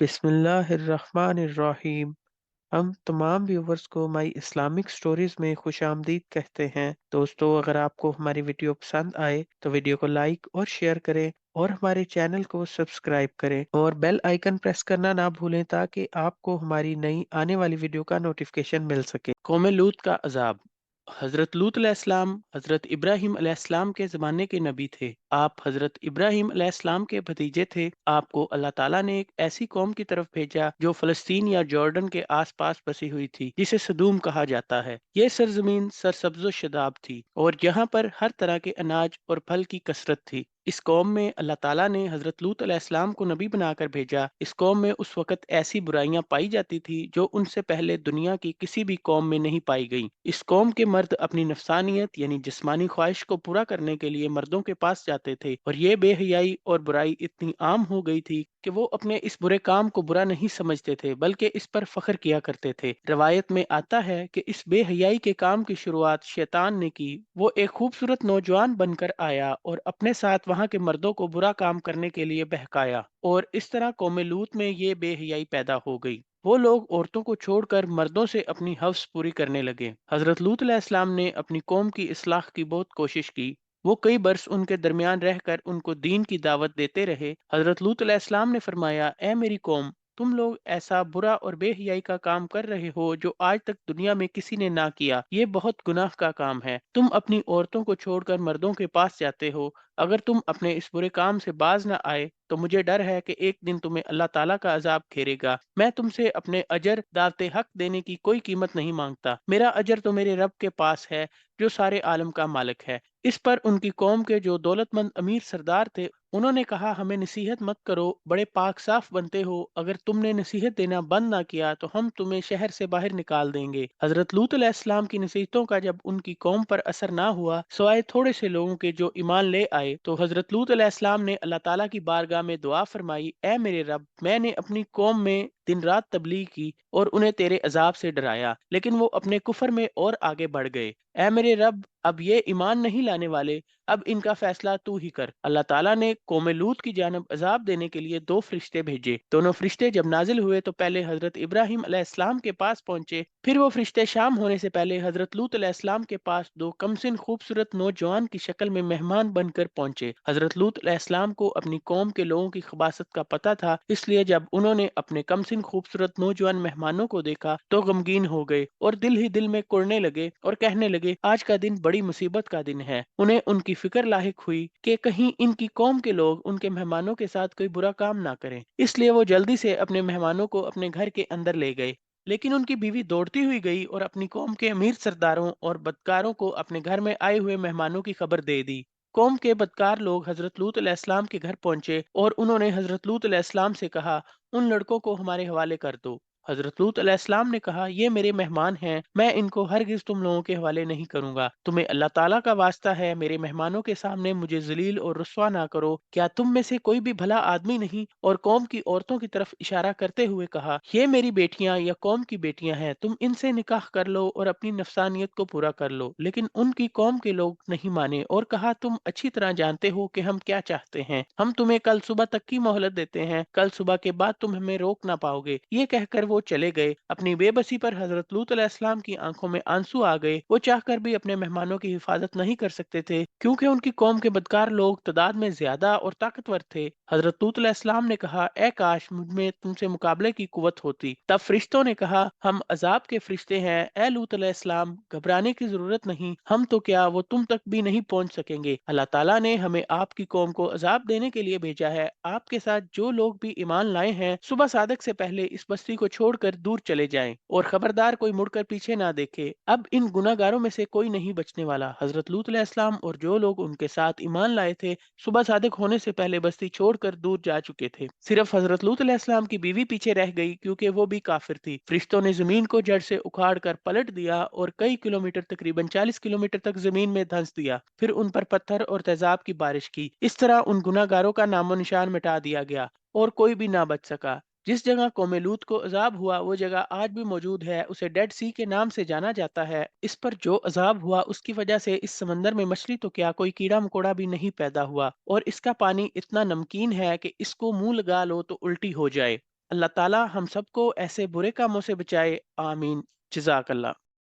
बिस्मिल्लाहिर्रहमानिर्रहीम। हम तमाम व्यूवर्स को माई इस्लामिक स्टोरीज में खुश आमदीद कहते हैं। दोस्तों, अगर आपको हमारी वीडियो पसंद आए तो वीडियो को लाइक और शेयर करें और हमारे चैनल को सब्सक्राइब करें और बेल आइकन प्रेस करना ना भूलें ताकि आपको हमारी नई आने वाली वीडियो का नोटिफिकेशन मिल सके। कौम लूत का अजाब। हजरत लूत अलैहिस्सलाम हजरत इब्राहिम अलैहिस्सलाम के ज़माने के नबी थे। आप हजरत इब्राहिम अलैहिस्सलाम के भतीजे थे। आपको अल्लाह ताला ने एक ऐसी कौम की तरफ भेजा जो फ़लस्तीन या जॉर्डन के आसपास बसी हुई थी, जिसे सदूम कहा जाता है। यह सरजमीन सरसब्ज़ व शदाब थी और यहाँ पर हर तरह के अनाज और फल की कसरत थी। इस कौम में अल्लाह ताला ने हजरत लूत अलैहिस्सलाम को नबी बनाकर भेजा। इस कौम में उस वक्त ऐसी बुराइयां पाई जाती थी जो उनसे पहले दुनिया की किसी भी कौम में नहीं पाई गई। इस कौम के मर्द अपनी नफसानियत यानी जिस्मानी ख्वाहिश को पूरा करने के लिए मर्दों के पास जाते थे और ये बेहयाई और बुराई इतनी आम हो गई थी कि वो अपने इस बुरे काम को बुरा नहीं समझते थे बल्कि इस पर फख्र किया करते थे। रवायत में आता है कि इस बेहयाई के काम की शुरुआत शैतान ने की। वो एक खूबसूरत नौजवान बनकर आया और अपने साथ वहां के मर्दों को बुरा काम करने के लिए बहकाया और इस तरह कौम लूत में ये बेहयाई पैदा हो गई। वो लोग औरतों को छोड़कर मर्दों से अपनी हव्स पूरी करने लगे। हजरत लूत अलैहिस्सलाम ने अपनी कौम की इस्लाह की बहुत कोशिश की। वो कई बरस उनके दरमियान रहकर उनको दीन की दावत देते रहे। हजरत लूत अलैहिस्सलाम ने फरमाया, ए मेरी कौम, तुम लोग ऐसा बुरा और बेहयाई का काम कर रहे हो जो आज तक दुनिया में किसी ने ना किया। ये बहुत गुनाह का काम है। तुम अपनी औरतों को छोड़कर मर्दों के पास जाते हो। अगर तुम अपने इस बुरे काम से बाज न आए तो मुझे डर है कि एक दिन तुम्हें अल्लाह ताला का अजाब घेरेगा। मैं तुमसे अपने अजर दावते हक देने की कोई कीमत नहीं मांगता। मेरा अजर तो मेरे रब के पास है जो सारे आलम का मालिक है। इस पर उनकी कौम के जो दौलतमंद अमीर सरदार थे, उन्होंने कहा, हमें नसीहत मत करो, बड़े पाक साफ बनते हो। अगर तुमने नसीहत देना बंद ना किया तो हम तुम्हें शहर से बाहर निकाल देंगे। हजरत लूत अलैहिस्सलाम की नसीहतों का जब उनकी कौम पर असर ना हुआ, सवाए थोड़े से लोगों के जो ईमान ले आए, तो हजरत लूत अलैहिस्सलाम ने अल्लाह ताला की बारगाह में दुआ फरमाई, ए मेरे रब, मैंने अपनी कौम में दिन रात तबलीग की और उन्हें तेरे अजाब से डराया, लेकिन वो अपने कुफर में और आगे बढ़ गए। ए मेरे रब, अब ये ईमान नहीं लाने वाले, अब इनका फैसला तू ही कर। अल्लाह ताला ने कौम लूत की जानब अजाब देने के लिए दो फरिश्ते भेजे। दोनों फरिश्ते जब नाजिल हुए तो पहले हजरत इब्राहिम अलैहिस्सलाम के पास पहुंचे। फिर वो फरिश्ते शाम होने से पहले हजरत लूत अलैहिस्सलाम के पास दो कमसिन खूबसूरत नौजवान की शक्ल में मेहमान बनकर पहुंचे। हजरत लूत अलैहिस्सलाम को अपनी कौम के लोगों की खबासत का पता था, इसलिए जब उन्होंने अपने कमसिन खूबसूरत नौजवान मेहमानों को देखा तो गमगीन हो गए और दिल ही दिल में कुड़ने लगे और कहने लगे, आज का दिन बड़ी मुसीबत का दिन है। उन्हें उनकी फिक्र लाहिक हुई कि कहीं इनकी कौम के लोग उनके मेहमानों के साथ कोई बुरा काम ना करें, इसलिए वो जल्दी से अपने मेहमानों को अपने घर के अंदर ले गए। लेकिन उनकी बीवी दौड़ती हुई गई और अपनी कौम के अमीर सरदारों और बदकारों को अपने घर में आए हुए मेहमानों की खबर दे दी। कौम के बदकार लोग हजरत लूत अलैहिस्सलाम के घर पहुंचे और उन्होंने हजरत लूत अलैहिस्सलाम से कहा, उन लड़कों को हमारे हवाले कर दो। हजरत लूत अलैहिस्सलाम ने कहा, ये मेरे मेहमान हैं, मैं इनको हरगिज तुम लोगों के हवाले नहीं करूंगा। तुम्हें अल्लाह ताला का वास्ता है, मेरे मेहमानों के सामने मुझे जलील और रुस्वा ना करो। क्या तुम में से कोई भी भला आदमी नहीं? और कौम की औरतों की तरफ इशारा करते हुए कहा, ये मेरी बेटियां या कौम की बेटियां हैं, तुम इनसे निकाह कर लो और अपनी नफसानियत को पूरा कर लो। लेकिन उनकी कौम के लोग नहीं माने और कहा, तुम अच्छी तरह जानते हो कि हम क्या चाहते हैं। हम तुम्हें कल सुबह तक की मोहलत देते हैं, कल सुबह के बाद तुम हमें रोक ना पाओगे। ये कहकर वो चले गए। अपनी बेबसी पर हजरत लूत अलैहिस्सलाम की आंखों में आंसू आ गए। वो चाहकर भी अपने मेहमानों की हिफाजत नहीं कर सकते थे, क्योंकि उनकी कौम के बदकार लोग तादाद में ज्यादा और ताकतवर थे। हजरत लूत अलैहिस्सलाम ने कहा, ए काश मुझ में तुमसे मुकाबले की कुव्वत होती। तब फरिश्तों ने कहा, हम अजाब के फरिश्ते हैं, ए लूत अलैहिस्सलाम, घबराने की जरूरत नहीं, हम तो क्या वो तुम तक भी नहीं पहुंच सकेंगे। अल्लाह ताला ने हमें आपकी कौम को अजाब देने के लिए भेजा है। आपके साथ जो लोग भी ईमान लाए हैं, सुबह सादक से पहले इस बस्ती को छोड़कर दूर चले जाएं और खबरदार कोई मुड़कर पीछे ना देखे। अब इन गुनाहगारों में से कोई नहीं बचने वाला। हजरत लूत अलैहिस्सलाम और जो लोग उनके साथ ईमान लाए थे, सुबह सादक होने से पहले बस्ती छोड़कर दूर जा चुके थे। सिर्फ हजरत लूत अलैहिस्सलाम की बीवी पीछे रह गई, क्योंकि वो भी काफिर थी। फरिश्तों ने जमीन को जड़ से उखाड़ कर पलट दिया और कई किलोमीटर, तकरीबन 40 किलोमीटर तक जमीन में धंस दिया। फिर उन पर पत्थर और तेजाब की बारिश की। इस तरह उन गुनाहगारों का नामो निशान मिटा दिया गया और कोई भी ना बच सका। जिस जगह कौम लूत को अजाब हुआ वो जगह आज भी मौजूद है, उसे डेड सी के नाम से जाना जाता है। इस पर जो अजाब हुआ उसकी वजह से इस समंदर में मछली तो क्या, कोई कीड़ा मकोड़ा भी नहीं पैदा हुआ और इसका पानी इतना नमकीन है कि इसको मुंह लगा लो तो उल्टी हो जाए। अल्लाह ताला हम सबको ऐसे बुरे कामों से बचाए। आमीन। जज़ाकल्लाह।